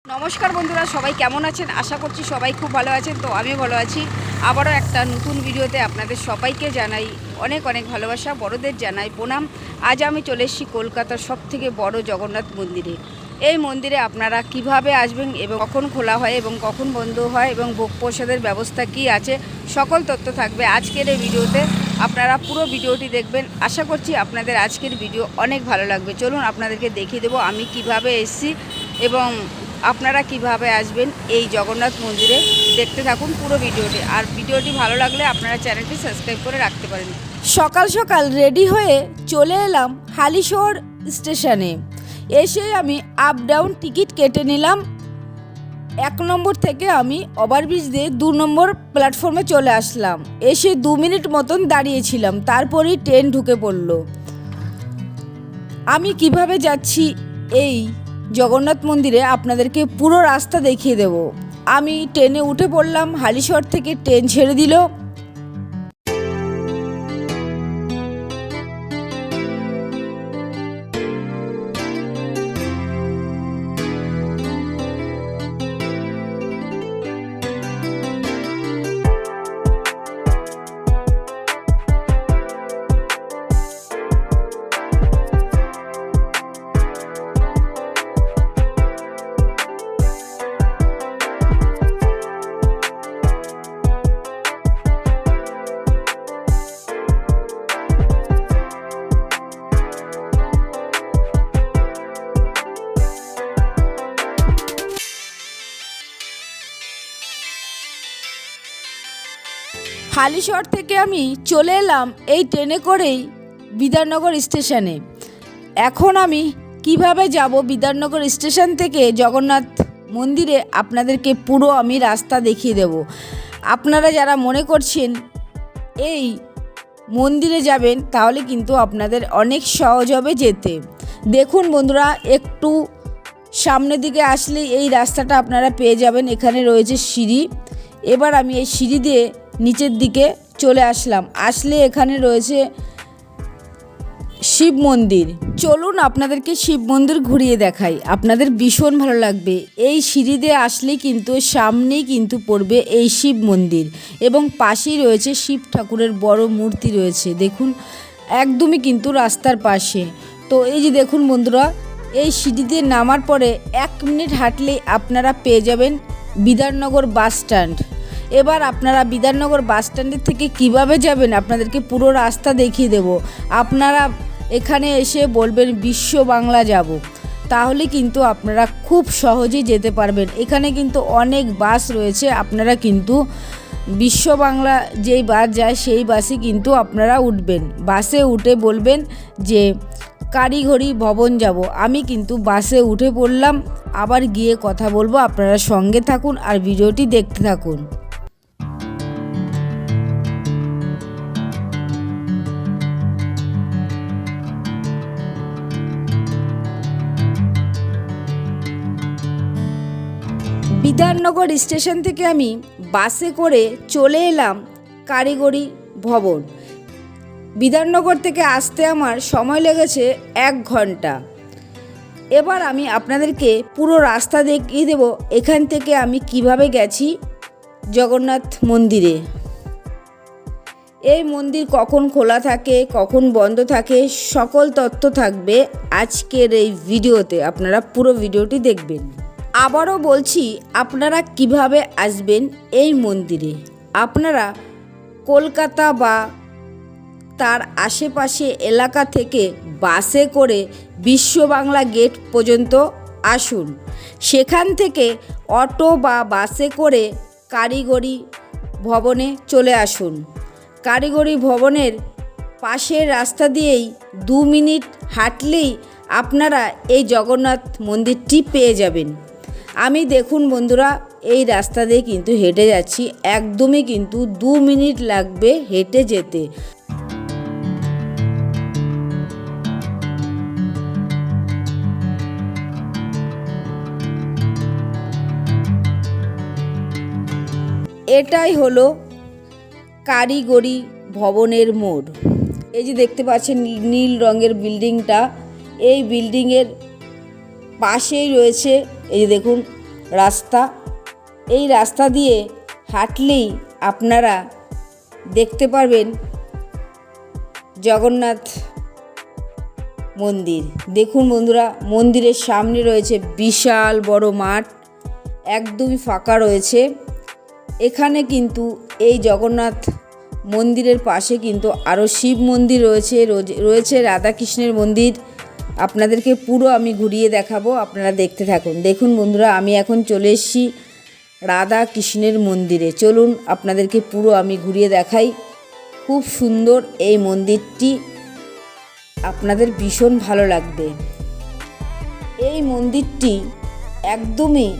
নমস্কার বন্ধুরা, সবাই কেমন আছেন? আশা করছি সবাই খুব ভালো আছেন। তো আমি ভালো আছি। আবারও একটা নতুন ভিডিওতে আপনাদের সবাইকে জানাই অনেক অনেক ভালোবাসা, বড়দের জানাই প্রণাম। আজ আমি চলে এসেছি কলকাতার সবথেকে বড় জগন্নাথ মন্দিরে। এই মন্দিরে আপনারা কিভাবে আসবেন এবং কখন খোলা হয় এবং কখন বন্ধ হয় এবং ভোগ প্রসাদের ব্যবস্থা কি আছে, সকল তথ্য থাকবে আজকের এই ভিডিওতে। আপনারা পুরো ভিডিওটি দেখবেন। আশা করছি আপনাদের আজকের ভিডিও অনেক ভালো লাগবে। চলুন আপনাদেরকে দেখিয়ে দেবো আমি কিভাবে এসেছি এবং আপনারা কিভাবে আসবেন এই জগন্নাথ মন্দিরে। দেখতে থাকুন পুরো ভিডিওটি। আর ভিডিওটি ভালো লাগলে আপনারা চ্যানেলটি সাবস্ক্রাইব করে রাখতে পারেন। সকাল সকাল রেডি হয়ে চলে এলাম হালিশহর স্টেশনে। এসে আমি আপ ডাউন টিকিট কেটে নিলাম। 1 নম্বর থেকে আমি ওভারব্রিজ দিয়ে 2 নম্বর প্ল্যাটফর্মে চলে আসলাম। এসে 2 মিনিট মতন দাঁড়িয়েছিলাম, তারপরেই ট্রেন ঢুকে পড়ল। আমি কিভাবে যাচ্ছি এই জগন্নাথ মন্দিরে আপনাদেরকে পুরো রাস্তা দেখিয়ে দেব। আমি ট্রেনে উঠে পড়লাম, হালিশহর থেকে ট্রেন ছেড়ে দিল। হালিশহর থেকে আমি চলে এলাম এই ট্রেনে করেই বিধাননগর স্টেশনে। এখন আমি কিভাবে যাব বিধাননগর স্টেশন থেকে জগন্নাথ মন্দিরে আপনাদেরকে পুরো আমি রাস্তা দেখিয়ে দেব। আপনারা যারা মনে করছেন এই মন্দিরে যাবেন তাহলে কিন্তু আপনাদের অনেক সহজ হবে যেতে। দেখুন বন্ধুরা, একটু সামনের দিকে আসলে এই রাস্তাটা আপনারা পেয়ে যাবেন। এখানে রয়েছে সিঁড়ি। এবার আমি এই সিঁড়ি দিয়ে নিচের দিকে চলে আসলাম। আসলে এখানে রয়েছে শিব মন্দির। চলুন আপনাদেরকে শিব মন্দির ঘুরিয়ে দেখাই, আপনাদের ভীষণ ভালো লাগবে। এই সিঁড়ি দিয়ে আসলেই কিন্তু সামনেই কিন্তু পড়বে এই শিব মন্দির এবং পাশেই রয়েছে শিব ঠাকুরের বড় মূর্তি রয়েছে। দেখুন একদমই কিন্তু রাস্তার পাশে। তো এই যে দেখুন বন্ধুরা, এই সিঁড়ি দিয়ে নামার পরে 1 মিনিট হাঁটলেই আপনারা পেয়ে যাবেন বিধাননগর বাস স্ট্যান্ড। এবার আপনারা বিধাননগর বাস স্ট্যান্ডের থেকে কিভাবে যাবেন আপনাদেরকে পুরো রাস্তা দেখিয়ে দেব। আপনারা এখানে এসে বলবেন বিশ্ব বাংলা যাব, তাহলে কিন্তু আপনারা খুব সহজেই যেতে পারবেন। এখানে কিন্তু অনেক বাস রয়েছে, আপনারা কিন্তু বিশ্ব বাংলা যেই বাস যায় সেই বাসে কিন্তু আপনারা উঠবেন। বাসে উঠে বলবেন যে কারিগরি ভবন যাব। আমি কিন্তু বাসে উঠে পড়লাম, আবার গিয়ে কথা বলবো। আপনারা সঙ্গে থাকুন আর ভিডিওটি দেখতে থাকুন। বিধাননগর স্টেশন থেকে আমি বাসে করে চলে এলাম কারিগরি ভবন। বিধাননগর থেকে আসতে আমার সময় লেগেছে 1 ঘন্টা। এবার আমি আপনাদেরকে পুরো রাস্তা দেখিয়ে দেব এখান থেকে আমি কিভাবে গেছি জগন্নাথ মন্দিরে। এই মন্দির কখন খোলা থাকে কখন বন্ধ থাকে সকল তথ্য থাকবে আজকের এই ভিডিওতে, আপনারা পুরো ভিডিওটি দেখবেন। আবারও বলছি, আপনারা কিভাবে আসবেন এই মন্দিরে। আপনারা কলকাতা বা তার আশেপাশে এলাকা থেকে বাসে করে বিশ্ব বাংলা গেট পর্যন্ত আসুন। সেখান থেকে অটো বা বাসে করে কারিগরি ভবনে চলে আসুন। কারিগরি ভবনের পাশের রাস্তা দিয়েই 2 মিনিট হাঁটলেই আপনারা এই জগন্নাথ মন্দিরটি পেয়ে যাবেন। আমি দেখুন বন্ধুরা এই রাস্তা দিয়ে কিন্তু হেঁটে যাচ্ছি, একদমই কিন্তু 2 মিনিট লাগবে হেঁটে যেতে। এটাই হলো কারিগরি ভবনের মোড়। এই যে দেখতে পাচ্ছেন নীল রঙের বিল্ডিংটা, এই বিল্ডিংয়ের পাশেই রয়েছে এই যে দেখুন রাস্তা। এই রাস্তা দিয়ে হাঁটলেই আপনারা দেখতে পারবেন জগন্নাথ মন্দির। দেখুন বন্ধুরা, মন্দিরের সামনে রয়েছে বিশাল বড় মাঠ, একদমই ফাঁকা রয়েছে। এখানে কিন্তু এই জগন্নাথ মন্দিরের পাশে কিন্তু আরও শিব মন্দির রয়েছে রাধাকৃষ্ণের মন্দির। আপনাদেরকে পুরো আমি ঘুরিয়ে দেখাবো, আপনারা দেখতে থাকুন। দেখুন বন্ধুরা, আমি এখন চলে এসেছি রাধা কৃষ্ণের মন্দিরে। চলুন আপনাদেরকে পুরো আমি ঘুরিয়ে দেখাই। খুব সুন্দর এই মন্দিরটি, আপনাদের ভীষণ ভালো লাগবে। এই মন্দিরটি একদমই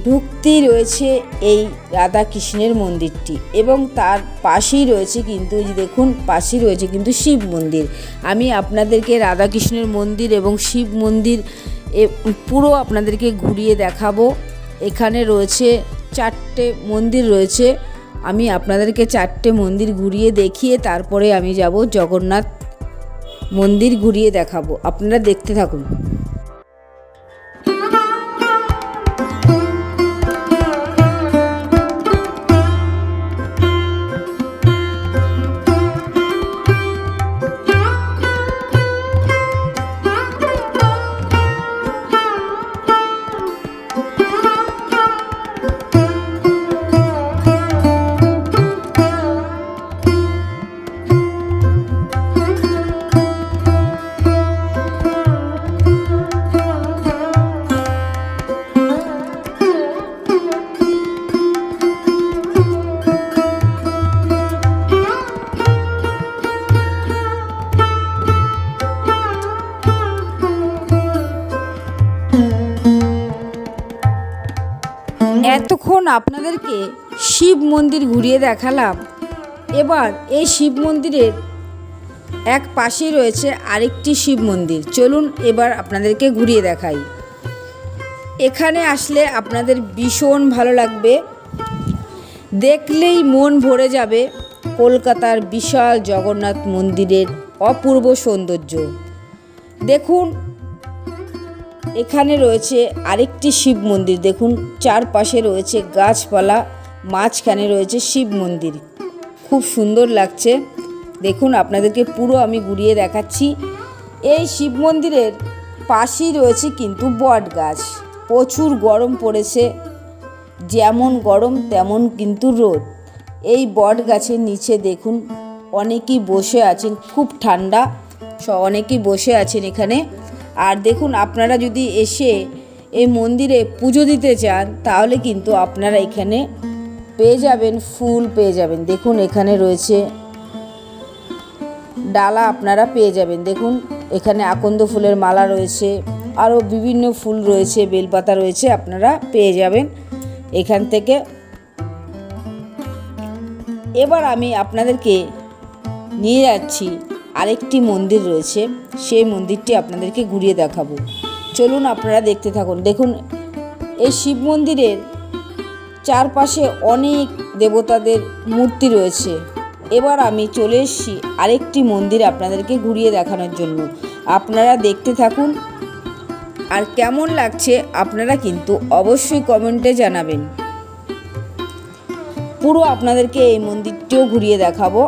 ঢুকতেই রয়েছে এই রাধা কৃষ্ণের মন্দিরটি, এবং তার পাশেই রয়েছে কিন্তু এই যে দেখুন পাশেই রয়েছে কিন্তু শিব মন্দির। আমি আপনাদেরকে রাধা কৃষ্ণের মন্দির এবং শিব মন্দির পুরো আপনাদেরকে ঘুরিয়ে দেখাবো। এখানে রয়েছে 4টে মন্দির রয়েছে। আমি আপনাদেরকে 4টে মন্দির ঘুরিয়ে দেখিয়ে তারপরে আমি যাব জগন্নাথ মন্দির ঘুরিয়ে দেখাবো, আপনারা দেখতে থাকুন। এতক্ষণ আপনাদেরকে শিব মন্দির ঘুরিয়ে দেখালাম। এবার এই শিব মন্দিরের এক পাশেই রয়েছে আরেকটি শিব মন্দির। চলুন এবার আপনাদেরকে ঘুরিয়ে দেখাই। এখানে আসলে আপনাদের ভীষণ ভালো লাগবে, দেখলেই মন ভরে যাবে কলকাতার বিশাল জগন্নাথ মন্দিরের অপূর্ব সৌন্দর্য। দেখুন এখানে রয়েছে আরেকটি শিব মন্দির, দেখুন চারপাশে রয়েছে গাছপালা, মাঝখানে রয়েছে শিব মন্দির, খুব সুন্দর লাগছে। দেখুন আপনাদেরকে পুরো আমি ঘুরিয়ে দেখাচ্ছি। এই শিব মন্দিরের পাশেই রয়েছে কিন্তু বট গাছ। প্রচুর গরম পড়েছে, যেমন গরম তেমন কিন্তু রোদ। এই বট গাছের নিচে দেখুন অনেকেই বসে আছেন, খুব ঠান্ডা, অনেকেই বসে আছেন এখানে। আর দেখুন, আপনারা যদি এসে এই মন্দিরে পুজো দিতে চান তাহলে কিন্তু আপনারা এখানে পেয়ে যাবেন, ফুল পেয়ে যাবেন। দেখুন এখানে রয়েছে ডালা, আপনারা পেয়ে যাবেন। দেখুন এখানে আকন্দ ফুলের মালা রয়েছে, আরও বিভিন্ন ফুল রয়েছে, বেলপাতা রয়েছে, আপনারা পেয়ে যাবেন এখান থেকে। এবার আমি আপনাদেরকে নিয়ে যাচ্ছি আরেকটি মন্দির রয়েছে, সেই মন্দিরটি আপনাদেরকে ঘুরিয়ে দেখাবো। চলুন আপনারা দেখতে থাকুন। দেখুন এই শিব মন্দিরের চারপাশে অনেক দেবতাদের মূর্তি রয়েছে। এবার আমি চলে এসেছি আরেকটি মন্দির আপনাদেরকে ঘুরিয়ে দেখানোর জন্য। আপনারা দেখতে থাকুন, আর কেমন লাগছে আপনারা কিন্তু অবশ্যই কমেন্টে জানাবেন। পুরো আপনাদেরকে এই মন্দিরটিও ঘুরিয়ে দেখাবো।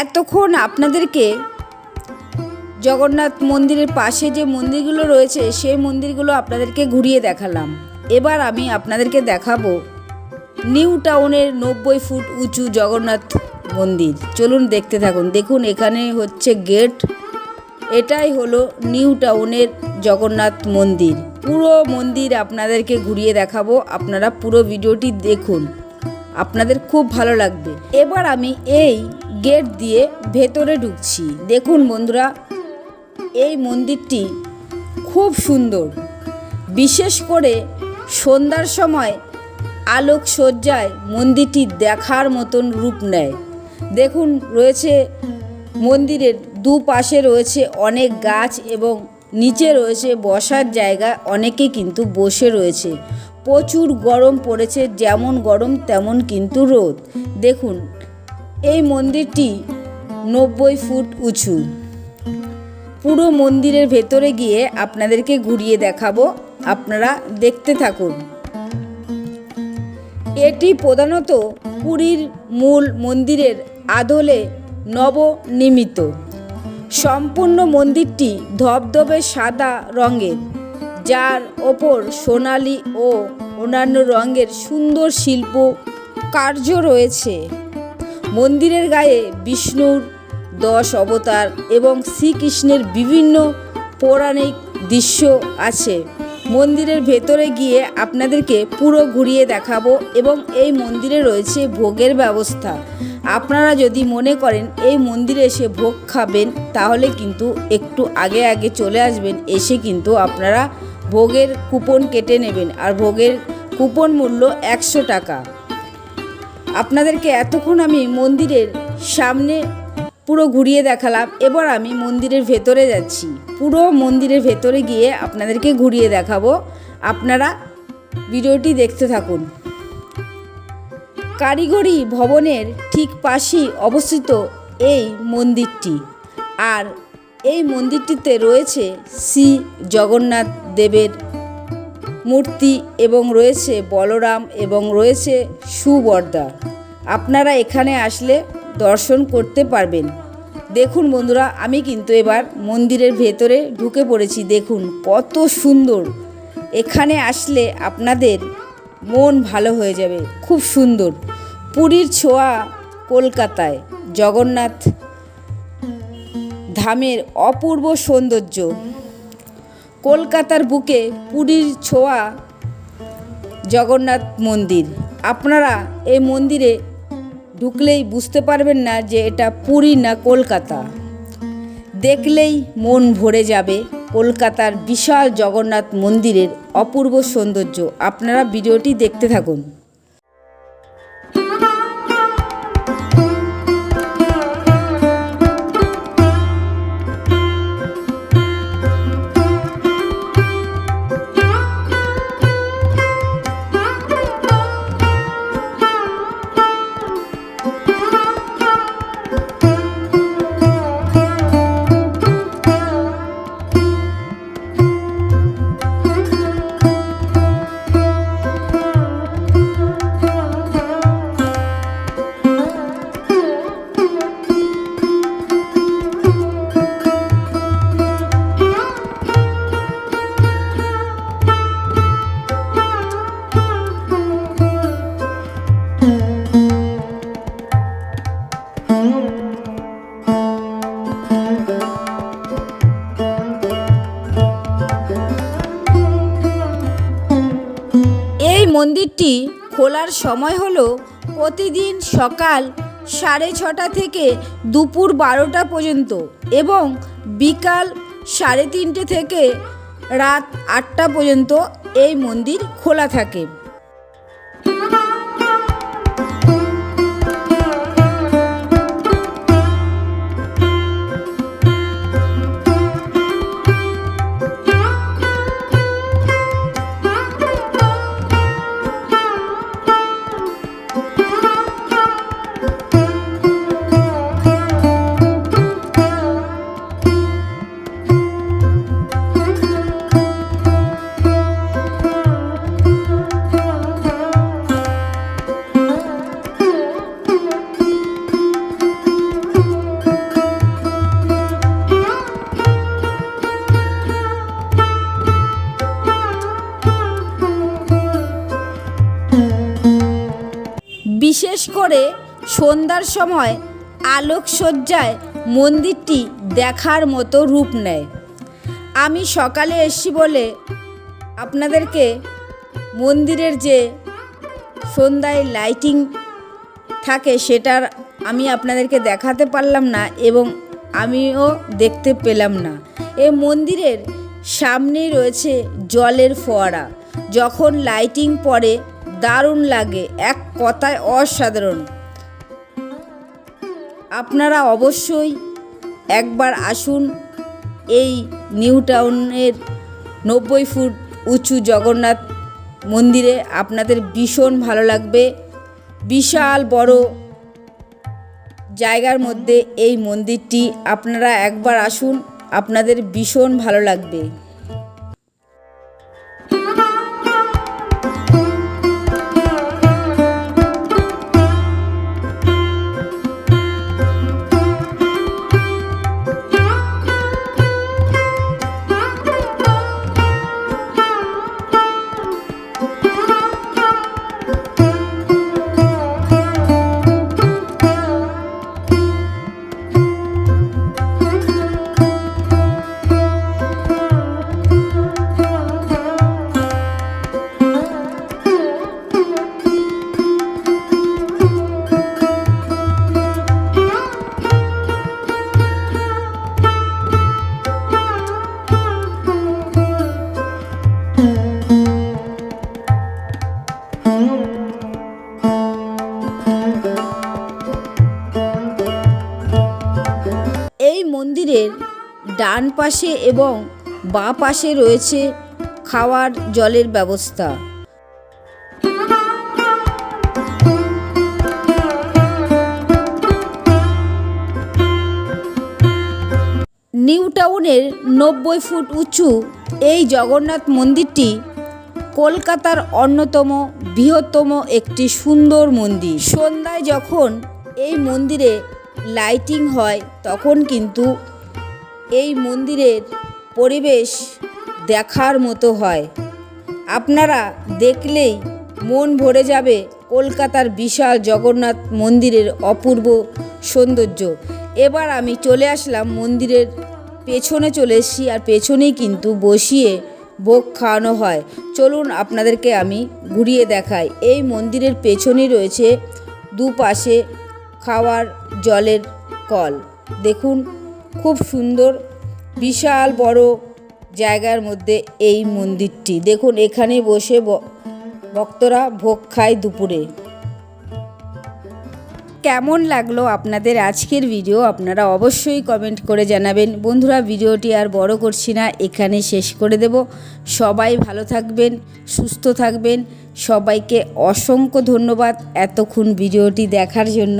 এতক্ষণ আপনাদেরকে জগন্নাথ মন্দিরের পাশে যে মন্দিরগুলো রয়েছে সেই মন্দিরগুলো আপনাদেরকে ঘুরিয়ে দেখালাম। এবার আমি আপনাদেরকে দেখাবো নিউ টাউনের 90 ফুট উঁচু জগন্নাথ মন্দির। চলুন দেখতে থাকুন। দেখুন এখানে হচ্ছে গেট, এটাই হলো নিউ টাউনের জগন্নাথ মন্দির। পুরো মন্দির আপনাদেরকে ঘুরিয়ে দেখাবো, আপনারা পুরো ভিডিওটি দেখুন, আপনাদের খুব ভালো লাগবে। এবার আমি এই গেট দিয়ে ভেতরে ঢুকছি। দেখুন বন্ধুরা, এই মন্দিরটি খুব সুন্দর, বিশেষ করে সন্ধ্যার সময় আলোকসজ্জায় মন্দিরটি দেখার মতন রূপ নেয়। দেখুন রয়েছে মন্দিরের দুপাশে রয়েছে অনেক গাছ এবং নিচে রয়েছে বসার জায়গা, অনেকে কিন্তু বসে রয়েছে। প্রচুর গরম পড়েছে, যেমন গরম তেমন কিন্তু রোদ। দেখুন এই মন্দিরটি 90 ফুট উঁচু। পুরো মন্দিরের ভেতরে গিয়ে আপনাদেরকে ঘুরিয়ে দেখাবো, আপনারা দেখতে থাকুন। এটি প্রধানত পুরীর মূল মন্দিরের আদলে নবনির্মিত। সম্পূর্ণ মন্দিরটি ধবধবে সাদা রঙের, যার ওপর সোনালি ও অন্যান্য রঙের সুন্দর শিল্প কার্য রয়েছে। মন্দিরের গায়ে বিষ্ণুর 10 অবতার এবং শ্রীকৃষ্ণের বিভিন্ন পৌরাণিক দৃশ্য আছে। মন্দিরের ভেতরে গিয়ে আপনাদেরকে পুরো ঘুরিয়ে দেখাবো এবং এই মন্দিরে রয়েছে ভোগের ব্যবস্থা। আপনারা যদি মনে করেন এই মন্দিরে এসে ভোগ খাবেন তাহলে কিন্তু একটু আগে আগে চলে আসবেন, এসে কিন্তু আপনারা ভোগের কুপন কেটে নেবেন, আর ভোগের কুপন মূল্য 100 টাকা। আপনাদেরকে এতক্ষণ আমি মন্দিরের সামনে পুরো ঘুরিয়ে দেখালাম। এবার আমি মন্দিরের ভেতরে যাচ্ছি। পুরো মন্দিরের ভেতরে গিয়ে আপনাদেরকে ঘুরিয়ে দেখাবো, আপনারা ভিডিওটি দেখতে থাকুন। কারিগরি ভবনের ঠিক পাশেই অবস্থিত এই মন্দিরটি, আর এই মন্দিরটিতে রয়েছে শ্রী জগন্নাথ দেবের মূর্তি এবং রয়েছে বলরাম এবং রয়েছে সুভদ্রা। আপনারা এখানে আসলে দর্শন করতে পারবেন। দেখুন বন্ধুরা, আমি কিন্তু এবার মন্দিরের ভেতরে ঢুকে পড়েছি। দেখুন কত সুন্দর, এখানে আসলে আপনাদের মন ভালো হয়ে যাবে, খুব সুন্দর। পুরীর ছোঁয়া কলকাতায় জগন্নাথ ধামের অপূর্ব সৌন্দর্য। কলকাতার বুকে পুরীর ছোঁয়া জগন্নাথ মন্দির। আপনারা এই মন্দিরে ঢুকলেই বুঝতে পারবেন না যে এটা পুরী না কলকাতা। দেখলেই মন ভরে যাবে কলকাতার বিশাল জগন্নাথ মন্দিরের অপূর্ব সৌন্দর্য। আপনারা ভিডিওটি দেখতে থাকুন। এই মন্দিরটি খোলার সময় হলো প্রতিদিন সকাল 6:30 থেকে দুপুর 12টা পর্যন্ত এবং বিকাল 3:30 থেকে রাত 8টা পর্যন্ত এই মন্দির খোলা থাকে। বিশেষ করে সন্ধ্যার সময় আলোকসজ্জায় মন্দিরটি দেখার মতো রূপ নেয়। আমি সকালে এসেছি বলে আপনাদেরকে মন্দিরের যে সন্ধ্যায় লাইটিং থাকে সেটার আমি আপনাদেরকে দেখাতে পারলাম না এবং আমিও দেখতে পেলাম না। এই মন্দিরের সামনেই রয়েছে জলের ফোয়ারা। যখন লাইটিং পড়ে দারুণ লাগে, এক কথায় অসাধারণ। আপনারা অবশ্যই একবার আসুন এই নিউ টাউনের 90 ফুট উঁচু জগন্নাথ মন্দিরে। আপনাদের ভীষণ ভালো লাগবে। বিশাল বড় জায়গার মধ্যে এই মন্দিরটি, আপনারা একবার আসুন, আপনাদের ভীষণ ভালো লাগবে। এই মন্দিরের ডান পাশে এবং বাঁ পাশে রয়েছে খাওয়ার জলের ব্যবস্থা। নিউ টাউনের 90 ফুট উঁচু এই জগন্নাথ মন্দিরটি কলকাতার অন্যতম বৃহত্তম একটি সুন্দর মন্দির। সন্ধ্যায় যখন এই মন্দিরে লাইটিং হয় তখন কিন্তু এই মন্দিরের পরিবেশ দেখার মতো হয়। আপনারা দেখলেই মন ভরে যাবে কলকাতার বিশাল জগন্নাথ মন্দিরের অপূর্ব সৌন্দর্য। এবার আমি চলে আসলাম মন্দিরের পেছনে চলে এসেছি, আর পেছনেই কিন্তু বসিয়ে ভোগ খাওয়ানো হয়। চলুন আপনাদেরকে আমি ঘুরিয়ে দেখাই। এই মন্দিরের পেছনেই রয়েছে দুপাশে খাওয়ার জলের কল। দেখুন খুব সুন্দর, বিশাল বড় জায়গার মধ্যে এই মন্দিরটি। দেখুন এখানে বসে ভক্তরা ভোগ খায় দুপুরে। কেমন লাগলো আপনাদের আজকের ভিডিও আপনারা অবশ্যই কমেন্ট করে জানাবেন। বন্ধুরা, ভিডিওটি আর বড় করছি না, এখানে শেষ করে দেব। সবাই ভালো থাকবেন, সুস্থ থাকবেন। সবাইকে অসংখ্য ধন্যবাদ এতক্ষণ ভিডিওটি দেখার জন্য।